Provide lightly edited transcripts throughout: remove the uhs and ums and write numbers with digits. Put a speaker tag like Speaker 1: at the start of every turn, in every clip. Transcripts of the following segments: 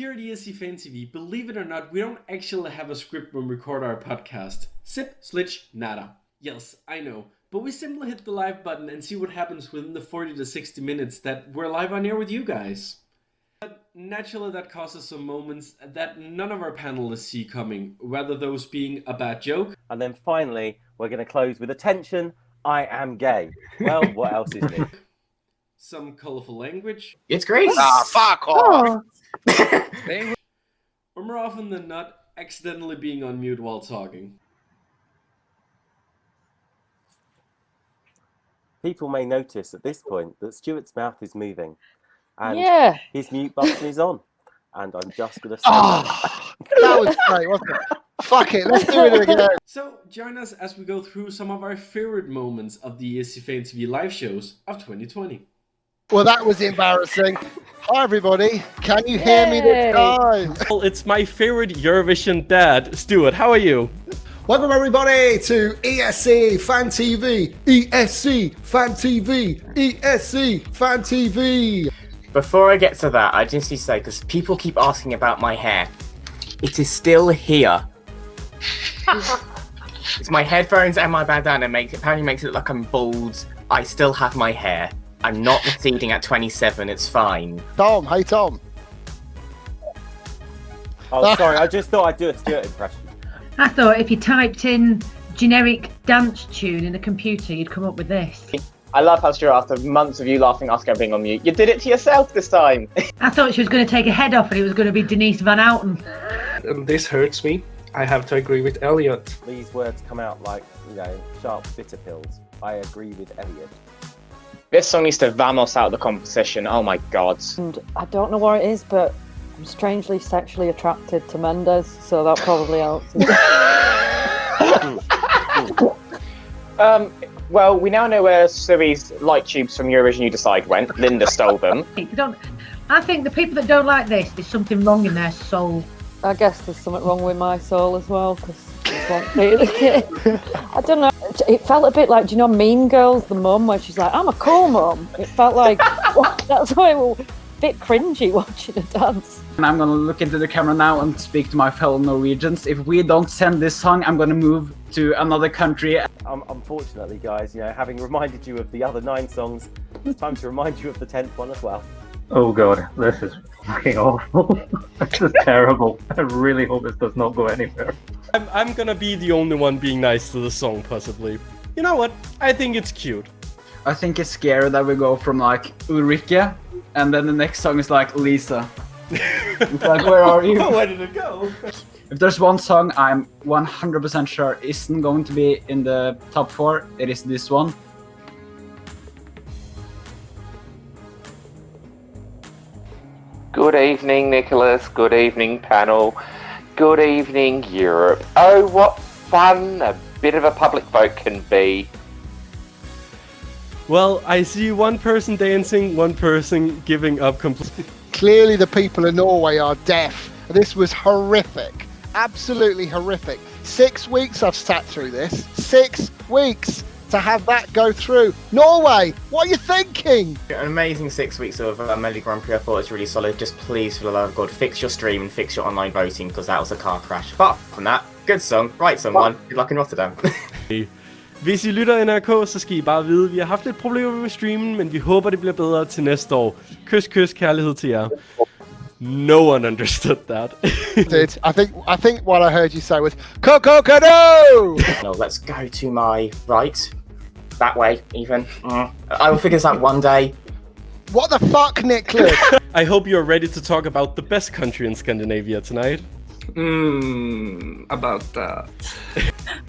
Speaker 1: Here at ESC Fan TV, believe it or not, we don't actually have a script when we record our podcast. Zip, slitch, nada. Yes, I know, but we simply hit the live button and see what happens within the 40 to 60 minutes that we're live on air with you guys. But naturally that causes some moments that none of our panelists see coming, whether those being a bad joke.
Speaker 2: And then finally, we're going to close with attention, I am gay. Well, what else is new?
Speaker 1: Some colourful language.
Speaker 3: It's great.
Speaker 4: Ah, fuck off.
Speaker 1: Or more often than not, accidentally being on mute while talking.
Speaker 2: People may notice at this point that Stuart's mouth is moving. And his mute button is on. And I'm just going to say
Speaker 4: that was great, wasn't it? Fuck it, let's do it again.
Speaker 1: So join us as we go through some of our favorite moments of the ESC Fan TV live shows of 2020.
Speaker 4: Well, that was embarrassing. Hi, everybody. Can you hear me this time?
Speaker 1: Well, it's my favorite Eurovision dad. Stuart, how are you?
Speaker 5: Welcome, everybody, to ESC Fan TV. ESC Fan TV. ESC Fan TV.
Speaker 3: Before I get to that, I just need to say, because people keep asking about my hair, it is still here. It's my headphones and my bandana apparently makes it look like I'm bald. I still have my hair. I'm not receding at 27, it's fine.
Speaker 4: Tom, hey Tom.
Speaker 2: Oh, sorry, I just thought I'd do a Stuart impression.
Speaker 6: I thought if you typed in generic dance tune in a computer, you'd come up with this.
Speaker 7: I love how Stuart, after months of you laughing, asking being on mute, you did it to yourself this time.
Speaker 6: I thought she was going to take a head off and it was going to be Denise Van Outen.
Speaker 8: This hurts me. I have to agree with Elliot.
Speaker 2: These words come out like, sharp bitter pills. I agree with Elliot.
Speaker 7: This song needs to vamos out the competition. Oh my god.
Speaker 9: And I don't know what it is, but I'm strangely sexually attracted to Mendes, so that probably helps.
Speaker 7: Well, we now know where Suri's light tubes from Eurovision You Decide went. Linda stole them.
Speaker 6: I think the people that don't like this, there's something wrong in their soul.
Speaker 9: I guess there's something wrong with my soul as well, because I don't know. It felt a bit like, do you know Mean Girls, the mum, where she's like, I'm a cool mum. It felt like, that's why we're a bit cringy watching her dance.
Speaker 10: And I'm going to look into the camera now and speak to my fellow Norwegians. If we don't send this song, I'm going to move to another country.
Speaker 2: Unfortunately, guys, having reminded you of the other 9 songs, it's time to remind you of the 10th one as well.
Speaker 11: Oh god, this is fucking awful. This is terrible. I really hope this does not go anywhere.
Speaker 1: I'm gonna be the only one being nice to the song, possibly. You know what? I think it's cute.
Speaker 10: I think it's scary that we go from like Ulrike, and then the next song is like Lisa. It's like, where are you?
Speaker 1: Where did it go?
Speaker 10: If there's one song I'm 100% sure isn't going to be in the top 4, it is this one.
Speaker 12: Good evening, Nicholas. Good evening, panel. Good evening, Europe. Oh, what fun a bit of a public vote can be.
Speaker 1: Well, I see one person dancing, one person giving up completely.
Speaker 4: Clearly the people in Norway are deaf. This was horrific. Absolutely horrific. 6 weeks I've sat through this. 6 weeks to have that go through. Norway, what are you thinking?
Speaker 3: An amazing 6 weeks of Melody Grand Prix. I thought it was really solid. Just please, for the love of God, fix your stream and fix your online voting, because that was a car crash. Apart from that, good song. Right, someone. Good luck in Rotterdam.
Speaker 1: Hvis I lytter NRK, så skal I bare vide, at vi har haft lidt problemer med streamen, men vi håber, det bliver bedre til næste år. Kys, kys, kærlighed til jer. No one understood that.
Speaker 4: Did I think what I heard you say was Coco-Cado!
Speaker 3: No, let's go to my right. That way, even. I will figure this out one day.
Speaker 4: What the fuck, Nicholas?
Speaker 1: I hope you're ready to talk about the best country in Scandinavia tonight.
Speaker 8: About that.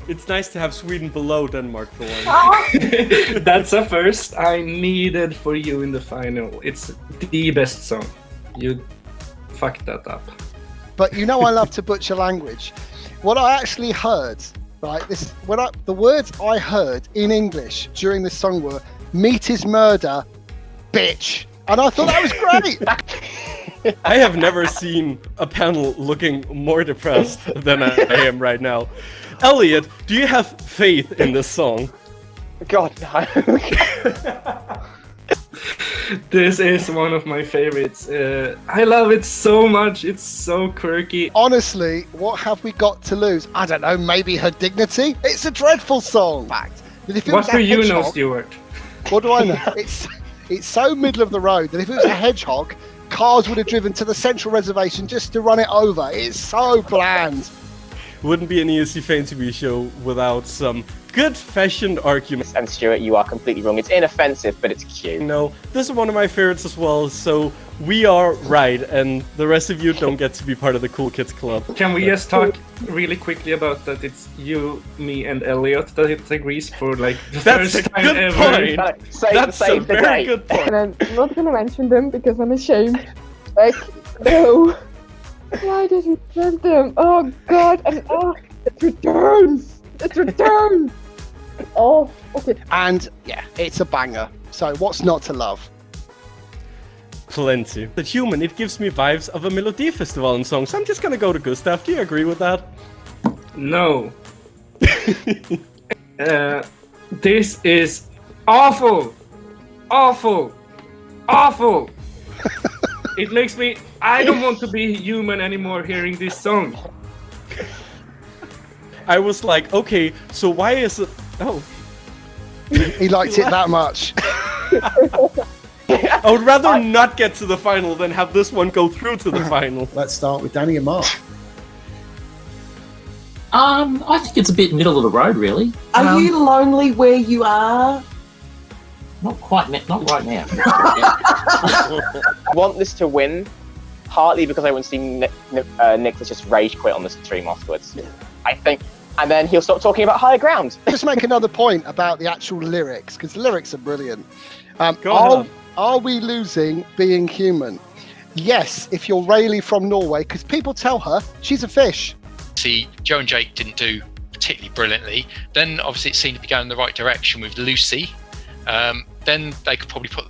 Speaker 1: It's nice to have Sweden below Denmark for one.
Speaker 8: That's a first. I needed for you in the final. It's the best song. You fucked that up.
Speaker 4: But you know I love to butcher language. What I actually heard, right? The words I heard in English during this song were "meat is murder, bitch," and I thought that was great.
Speaker 1: I have never seen a panel looking more depressed than I am right now. Elliot, do you have faith in this song?
Speaker 7: God, no.
Speaker 8: This is one of my favorites. I love it so much. It's so quirky.
Speaker 4: Honestly, what have we got to lose? I don't know, maybe her dignity? It's a dreadful song. Fact. But if it was
Speaker 8: What
Speaker 4: a
Speaker 8: do you know,
Speaker 4: hedgehog-
Speaker 8: Stuart?
Speaker 4: What do I know? It's so middle of the road that if it was a hedgehog, cars would have driven to the central reservation just to run it over. It's so bland.
Speaker 1: Wouldn't be an ESC Fan TV show without some good fashioned arguments.
Speaker 7: And Stuart, you are completely wrong. It's inoffensive, but it's cute.
Speaker 1: No, this is one of my favorites as well, so we are right, and the rest of you don't get to be part of the Cool Kids Club.
Speaker 8: Can we just talk really quickly about that? It's you, me, and Elliot that it agrees for like the
Speaker 1: That's
Speaker 8: first
Speaker 1: a
Speaker 8: time
Speaker 1: good
Speaker 8: ever.
Speaker 1: point. That's a very good point.
Speaker 13: And I'm not gonna mention them because I'm ashamed. Like, no. Why did you send them? Oh god, and it returns! It returns! Oh, okay.
Speaker 4: And yeah, it's a banger. So what's not to love?
Speaker 1: Plenty. The human, it gives me vibes of a Melody Festival song, so I'm just gonna go to Gustav. Do you agree with that?
Speaker 8: No. This is awful! Awful! Awful! It makes me... I don't want to be human anymore hearing this song.
Speaker 1: I was like, okay, so why is it... Oh.
Speaker 4: He liked it that much.
Speaker 1: I would rather not get to the final than have this one go through to the final.
Speaker 5: Let's start with Danny and Mark.
Speaker 14: I think it's a bit middle of the road, really.
Speaker 15: Are you lonely where you are?
Speaker 14: Not quite, not right now.
Speaker 7: I want this to win, partly because I want to see Nicholas just rage quit on the stream afterwards. I think, and then he'll stop talking about higher ground.
Speaker 4: Just make another point about the actual lyrics, because the lyrics are brilliant.
Speaker 1: Go on.
Speaker 4: Are we losing being human? Yes, if you're Rayleigh from Norway, because people tell her she's a fish.
Speaker 16: See, Joe and Jake didn't do particularly brilliantly. Then obviously it seemed to be going in the right direction with Lucy. Then they could probably put...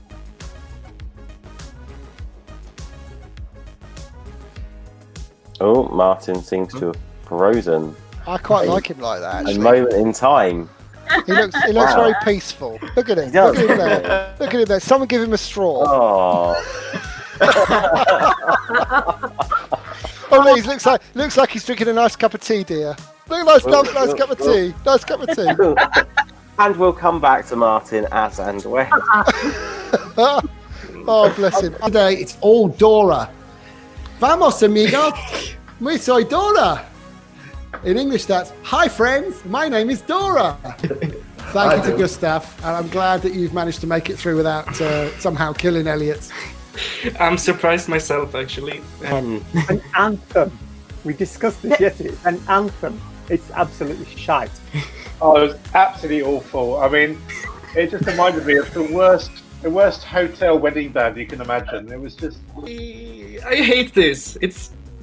Speaker 2: Oh, Martin seems to have frozen.
Speaker 4: I quite like him like that,
Speaker 2: A
Speaker 4: actually.
Speaker 2: moment in time.
Speaker 4: He looks
Speaker 2: Wow.
Speaker 4: very peaceful. Look at him.
Speaker 2: He does,
Speaker 4: Look at him
Speaker 2: doesn't
Speaker 4: there. Look at him there. Someone give him a straw. Oh, please, looks like he's drinking a nice cup of tea, dear. Look, nice cup of tea. Nice cup of tea.
Speaker 2: And we'll come back to Martin as and when.
Speaker 4: Oh, bless him.
Speaker 5: Today it's all Dora. Vamos, amigos. Muy soy Dora. In English, that's hi, friends. My name is Dora. Thank you to Gustav, and I'm glad that you've managed to make it through without somehow killing Elliot.
Speaker 8: I'm surprised myself, actually.
Speaker 17: An anthem. We discussed this yesterday. An anthem. It's absolutely shite.
Speaker 18: Oh, it was absolutely awful. I mean, it just reminded me of the worst hotel wedding band you can imagine. It was just...
Speaker 8: I hate this.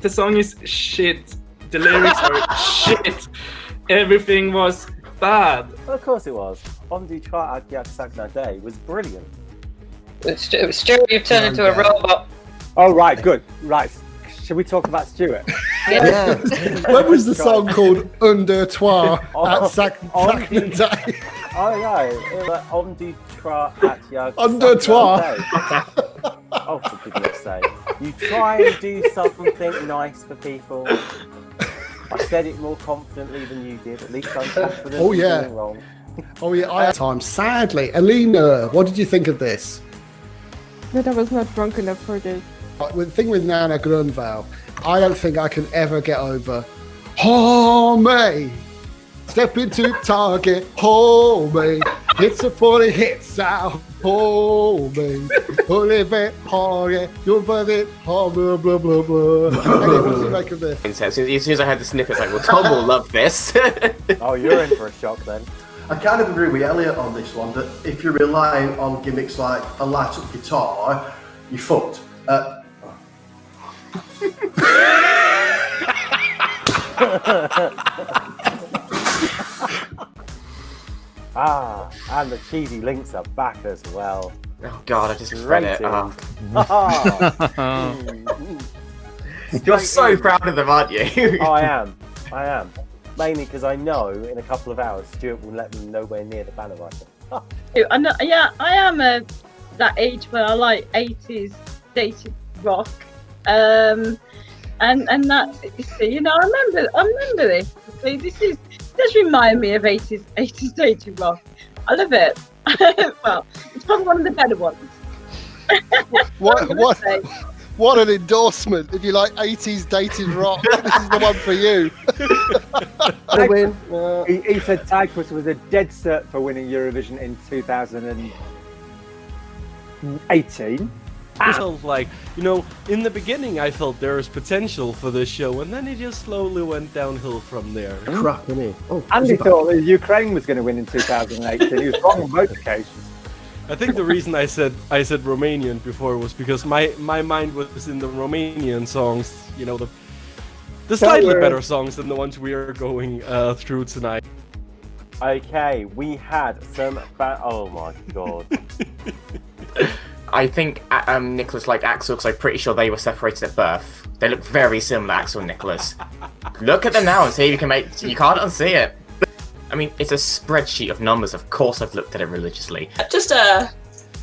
Speaker 8: The song is shit. The lyrics are shit. Everything was bad.
Speaker 2: Well, of course it was. On du Tra Yak Sagna Day was brilliant.
Speaker 19: Stuart, you've turned into a robot.
Speaker 17: Oh, right, good. Right. Shall we talk about Stuart?
Speaker 5: Yeah. When was the song called Under Toi at Sagna Day?
Speaker 2: Oh, yeah. It was On du Tra Yak
Speaker 5: Under Toi.
Speaker 2: Oh, for goodness sake. You try and do something nice for people. I said it more confidently than you did. At least I'm confident.
Speaker 5: Oh, yeah.
Speaker 2: Doing wrong.
Speaker 5: Oh, yeah. I had time. Sadly. Alina, what did you think of this?
Speaker 13: But I was not drunk enough for this.
Speaker 5: The thing with Nana Grunwald, I don't think I can ever get over. Oh, me. Step into target. Oh, me. Hits a 40 hits out. Oh, me. Live it. Oh, yeah. You'll love it. Oh, blah, blah, blah, blah. Anyway, what do you make of this?
Speaker 3: As soon as I heard the snippets, like, well, Tom will love this.
Speaker 2: Oh, you're in for a shock then.
Speaker 20: I kind of agree with Elliot on this one, that if you're relying on gimmicks like a light-up guitar, you're fucked.
Speaker 2: And the cheesy links are back as well.
Speaker 3: Oh god, I just read it. You're so proud of them, aren't you?
Speaker 2: Oh, I am. Mainly because I know in a couple of hours Stuart will let them nowhere near the banner writer.
Speaker 19: I am
Speaker 21: that age where I like 80s dated rock. And that's it, you see, you know, I remember this. See, this does remind me of 80s dated rock. I love it. Well, it's probably one of the better ones.
Speaker 4: What an endorsement! If you like 80s dated rock, this is the one for you.
Speaker 17: The win. He said Cyprus was a dead cert for winning Eurovision in 2018.
Speaker 1: I felt like, you know, in the beginning I felt there was potential for this show, and then it just slowly went downhill from there.
Speaker 5: Crap, isn't it? Oh,
Speaker 17: Andy thought that Ukraine was going to win in 2018. He was wrong on both occasions.
Speaker 1: I think the reason I said Romanian before was because my mind was in the Romanian songs, you know, the slightly better songs than the ones we are going through tonight.
Speaker 2: Okay, we had some. Oh my god.
Speaker 3: I think Nicholas liked Axel because I'm pretty sure they were separated at birth. They look very similar, Axel and Nicholas. Look at them now and see if you can make. You can't unsee it. I mean, it's a spreadsheet of numbers. Of course, I've looked at it religiously.
Speaker 22: Just a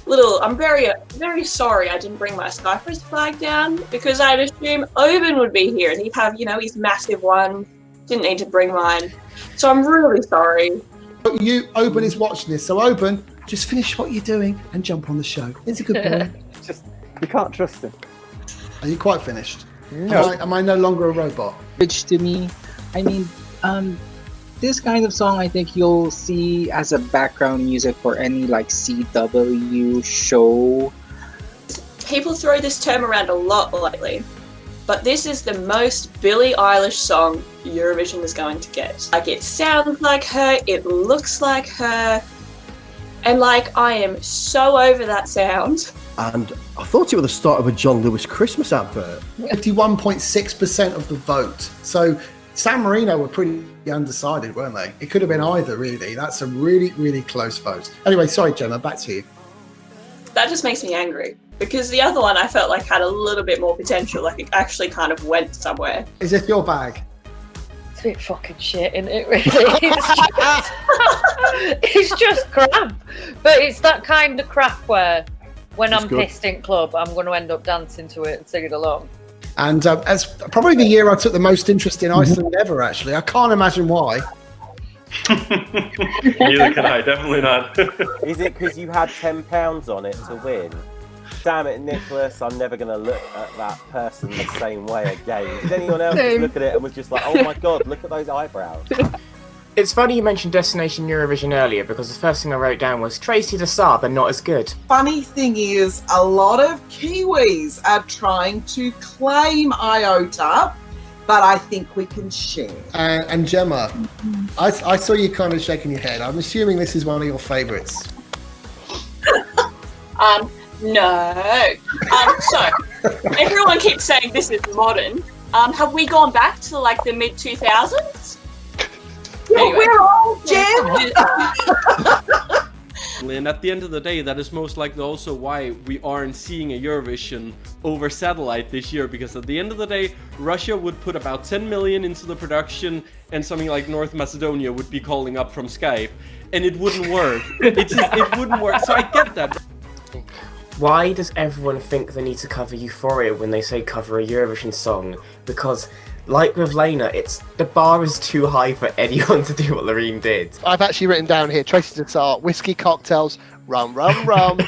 Speaker 22: little. I'm very sorry I didn't bring my Cyprus flag down because I'd assume Oben would be here and he'd have, you know, his massive one. Didn't need to bring mine, so I'm really sorry.
Speaker 5: But Oben is watching this, so Oben, just finish what you're doing and jump on the show. It's a good boy.
Speaker 17: You can't trust him.
Speaker 5: Are you quite finished?
Speaker 17: No.
Speaker 5: Am I no longer a robot?
Speaker 23: Which to me, I mean, this kind of song I think you'll see as a background music for any like CW show.
Speaker 22: People throw this term around a lot lately, but this is the most Billie Eilish song Eurovision is going to get. Like, it sounds like her, it looks like her, and like, I am so over that sound.
Speaker 20: And I thought it was the start of a John Lewis Christmas advert.
Speaker 5: 51.6% of the vote. So San Marino were pretty undecided, weren't they? It could have been either, really. That's a really, really close vote. Anyway, sorry, Gemma, back to you.
Speaker 22: That just makes me angry, because the other one I felt like had a little bit more potential, like it actually kind of went somewhere.
Speaker 5: Is this your bag?
Speaker 9: It's a bit fucking shit, isn't it, really? It's just crap. But it's that kind of crap where when I'm pissed in club, I'm going to end up dancing to it and singing along.
Speaker 5: And as probably the year I took the most interest in Iceland ever, actually. I can't imagine why.
Speaker 1: Neither can I, definitely not.
Speaker 2: Is it because you had £10 on it to win? Damn it, Nicholas, I'm never going to look at that person the same way again. Did anyone else just look at it and was just like, oh my god, look at those eyebrows?
Speaker 3: It's funny you mentioned Destination Eurovision earlier because the first thing I wrote down was Tracy DeSar, but not as good.
Speaker 15: Funny thing is, a lot of Kiwis are trying to claim IOTA, but I think we can share.
Speaker 5: And Gemma, I saw you kind of shaking your head. I'm assuming this is one of your favourites.
Speaker 22: No. So, everyone keeps saying this is modern. Have we gone back to like the mid-2000s? Anyway.
Speaker 15: We're all Gem!
Speaker 1: And at the end of the day, that is most likely also why we aren't seeing a Eurovision over satellite this year, because at the end of the day, Russia would put about 10 million into the production and something like North Macedonia would be calling up from Skype, and it wouldn't work. It wouldn't work, so I get that.
Speaker 3: Why does everyone think they need to cover Euphoria when they say cover a Eurovision song? Because, like with Lena, the bar is too high for anyone to do what Loreen did.
Speaker 4: I've actually written down here, Tracy DeSar, whiskey cocktails, rum, rum, rum.